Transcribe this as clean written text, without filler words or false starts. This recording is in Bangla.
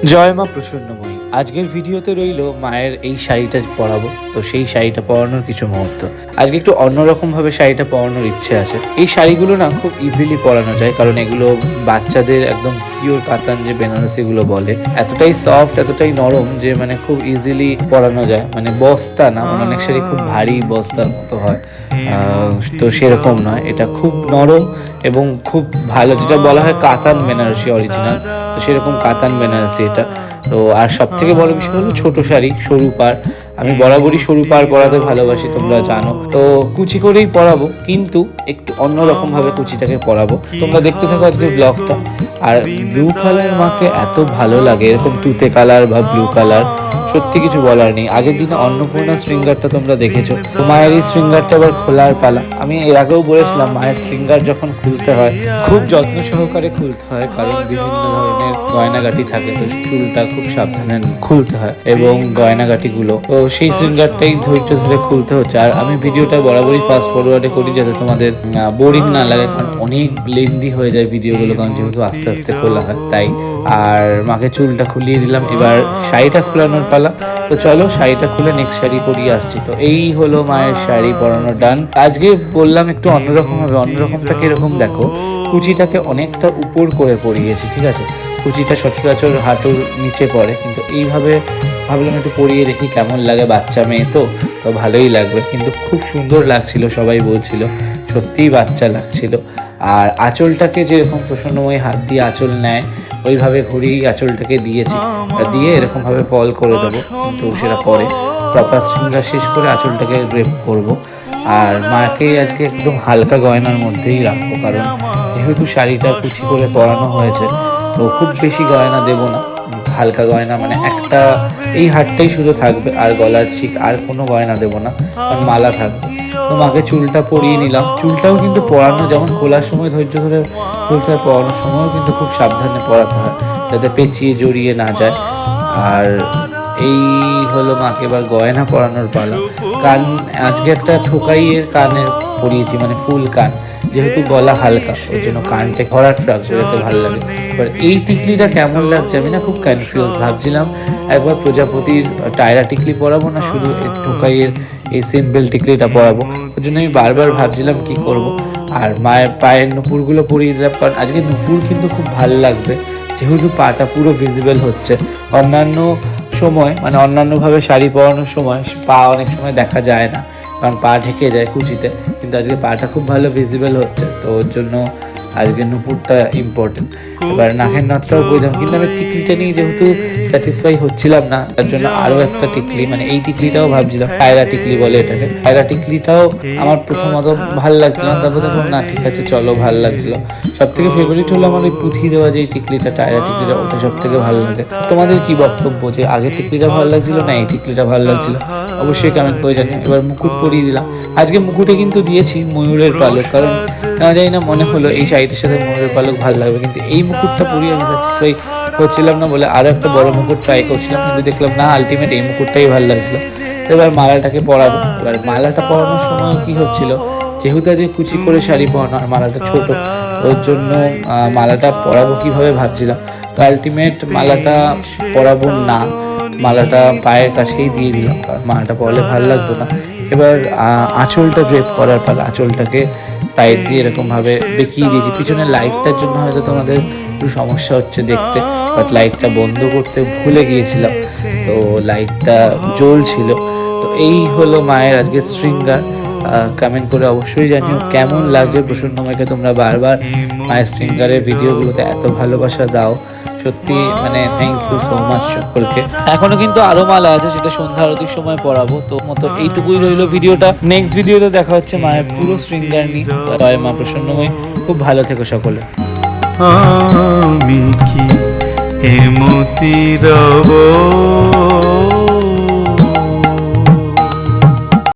জয় মা প্রসন্নময়ী। আজকের ভিডিওতে রইল মায়ের এই শাড়িটা পরাবো, তো সেই শাড়িটা পরানোর কিছু মুহূর্ত। আজকে একটু অন্যরকম ভাবে শাড়িটা পরানোর ইচ্ছে আছে। এই শাড়িগুলো না খুব ইজিলি পরানো যায়, কারণ এগুলো বাচ্চাদের একদম পিওর কাতান যে বেনারসি গুলো বলে, এতটাই সফট, এতটাই নরম যে মানে খুব ইজিলি পরানো যায়। মানে বস্তা না, মানে অনেক শাড়ি খুব ভারী বস্তার মতো হয়, তো সেরকম নয়। এটা খুব নরম এবং খুব ভালো, যেটা বলা হয় কাতান বেনারসি অরিজিনাল, তো সেরকম কাতান বেনারসি এটা। তো আর সব থেকে বড় বিষয় হলো ছোট শাড়ি, সরু পাড়। আমি বরাবরই সরু পাড় পরাতে ভালোবাসি, তোমরা জানো। তো কুচি করেই পরাবো, কিন্তু একটু অন্যরকম ভাবে কুচিটাকে পরাবো। তোমরা দেখতে থাকো আজকে ব্লগটা। আর ব্লু কালার মাকে এত ভালো লাগে, এরকম তুতে কালার বা ব্লু কালার, সত্যি কিছু বলার নেই। আগের দিনে অন্নপূর্ণা শৃঙ্গারটা তোমরা দেখেছো, মায়ের এই শৃঙ্গারটা এবার খোলার পালা। আমি এর আগেও বলেছিলাম, মায়ের শৃঙ্গার যখন খুলতে হয় খুব যত্ন সহকারে খুলতে হয়, কারণ বিভিন্ন ধরনের গয়নাগাটি থাকে, তো চুলটা খুব সাবধানে খুলতে হয় এবং গয়নাগাটি গুলো, তো সেই শৃঙ্গারটাই ধৈর্য ধরে খুলতে হচ্ছে। আর আমি ভিডিওটা বরাবরই ফাস্ট ফরওয়ার্ডে করি, যাতে তোমাদের বোরিং না লাগে, কারণ অনেক লেন্দি হয়ে যায় ভিডিওগুলো, কারণ যেহেতু আস্তে আস্তে খোলা হয় তাই। আর মাকে চুলটা খুলিয়ে দিলাম, এবার শাড়িটা খোলানোর পালা। তো চলো শাড়িটা খুলে নেক্সট শাড়ি পরিয়ে আসছি। তো এই হলো মায়ের শাড়ি পরানো ডান। আজকে বললাম একটু অন্যরকম হবে। অন্যরকমটা কিরকম দেখো, কুচিটাকে অনেকটা উপর করে পরিয়েছি, ঠিক আছে। কুচিটা সচরাচর হাঁটুর নিচে পড়ে, কিন্তু এইভাবে ভাবলাম একটু পরিয়ে দেখি কেমন লাগে, বাচ্চা মেয়ে তো ভালোই লাগবে। কিন্তু খুব সুন্দর লাগছিল, সবাই বলছিল সত্যিই বাচ্চা লাগছিল। আর আঁচলটাকে যেরকম প্রসন্নময়ী হাত দিয়ে আঁচল নেয়, ওইভাবে ঘুরিয়ে আঁচলটাকে দিয়েছি, দিয়ে এরকমভাবে ফল করে দেবো, কিন্তু সেটা পরে প্রপার শৃঙ্গার শেষ করে আঁচলটাকে ড্রেপ করব। আর মাকে আজকে একদম হালকা গয়নার মধ্যেই রাখবো, কারণ যেহেতু শাড়িটা কুচি করে পরানো হয়েছে, তো খুব বেশি গয়না দেবো না। হালকা গয়না, মানে একটা এই হারটাই শুধু থাকবে, আর গলার চিক, আর কোনো গয়না দেবো না, কারণ মালা থাকবে। তো মাকে চুলটা পরিয়ে নিলাম। চুলটাও কিন্তু পরানো যেমন খোলার সময় ধৈর্য ধরে খুলতে হয়, পরানোর সময়ও কিন্তু খুব সাবধানে পরাতে হয়, যাতে পেঁচিয়ে জড়িয়ে না যায়। আর এই হলো মাকে এবার গয়না পরানোর পালা। কান আজকে একটা ঠোকাইয়ের কানের পরিয়েছি, মানে ফুল কান, যেহেতু গলা হালকা ওই জন্য কানটা ভরাট রাখবো যাতে ভালো লাগে। এবার এই টিকলিটা কেমন লাগছে, আমি না খুব কনফিউজ, ভাবছিলাম একবার প্রজাপতির টায়রা টিকলি পরাবো না শুধু ঠোকাইয়ের এই সিম্পল টিকলিটা পরাবো। ওই জন্য আমি বারবার ভাবছিলাম কি করব। আর মায়ের পায়ের নুপুরগুলো পরিয়ে দিলাম, কারণ আজকে নুপুর কিন্তু খুব ভালো লাগবে, যেহেতু পাটা পুরো ভিজিবল হচ্ছে। অন্যান্য সময়, মানে অন্যান্যভাবে শাড়ি পরানোর সময় পা অনেক সময় দেখা যায় না, কারণ পা ঢেকে যায় কুচিতে, কিন্তু আজকে পাটা খুব ভালো ভিজিবল হচ্ছে, তো ওর জন্য আজকে নুপুরটা ইম্পর্টেন্ট। এবার নাকের নথটাও বইলাম, কিন্তু আমি টিকলিটা নিয়ে যেহেতু স্যাটিসফাই হচ্ছিলাম না, তার জন্য আরও একটা টিকলি, মানে এই টিকলিটাও ভাবছিলাম, টায়রা টিকলি বলে এটাকে, টায়রা টিকলিটাও আমার প্রথমত ভালো লাগছিল না, তারপর দেখলাম না ঠিক আছে চলো, ভালো লাগছিল। সব থেকে ফেভারিট হলো আমার ওই পুঁথি দেওয়া যে টিকলিটা, টায়রা টিকলিটা, ওটা সব থেকে ভালো লাগে। তোমাদের কি বক্তব্য, যে আগের টিকলিটা ভালো লাগছিল না এই টিকলিটা ভালো লাগছিল, অবশ্যই কমেন্ট করে জানিও। এবার মুকুট পরিয়ে দিলাম। আজকে মুকুটে কিন্তু দিয়েছি ময়ূরের পালক, কারণ জানি না, মনে হলো এই শাড়িটার সাথে ময়ূরের পালক ভালো লাগবে, কিন্তু এই মুকুটটা পরিয়ে আমি স্যাটিসফাই হচ্ছিলাম না বলে আরও একটা বড় মুকুট ট্রাই করছিলাম, কিন্তু দেখলাম না, আলটিমেট এই মুকুটটাই ভালো লাগছিল। তো এবার মালাটাকে পরাবো। এবার মালাটা পরানোর সময় কি হচ্ছিল, যেহেতু আজকে কুচি করে শাড়ি পরানো আর মালাটা ছোট, ওর জন্য মালাটা পরাবো কিভাবে ভাবছিলাম। তো আলটিমেট মালাটা পরাবো না, মালাটা পায়ের কাছেই দিয়ে দিলাম, কারণ মালাটা পরলে ভালো লাগতো না। এবার আঁচলটা ড্রেপ করার পালা। আঁচলটাকে সাইড দিয়ে এরকমভাবে বেঁকিয়ে দিয়েছি। পিছনের লাইটটার জন্য হয়তো তোমাদের একটু সমস্যা হচ্ছে দেখতে, বাট লাইটটা বন্ধ করতে ভুলে গিয়েছিলাম, তো লাইটটা জ্বলছিল। তো এই হলো মায়ের আজকে শৃঙ্গার। কমেন্ট করে অবশ্যই জানিও কেমন লাগছে প্রসন্নময়কে। তোমরা বারবার মায়ের শৃঙ্গারের ভিডিওগুলোতে এত ভালোবাসা দাও, সত্যি মানে থ্যাংক ইউ সো মাচ সকলকে। এখনো কিন্তু আরো মালা আছে, সেটা সন্ধ্যা আরতির সময় পড়াবো। তো মতো এইটুকুই রইলো ভিডিওটা। নেক্সট ভিডিওতে দেখা হচ্ছে মায়ের পুরো শৃঙ্গার নিয়ে। জয় মা প্রসন্নময়ী। খুব ভালো থেকো সকলে। আমি কি এমতি রব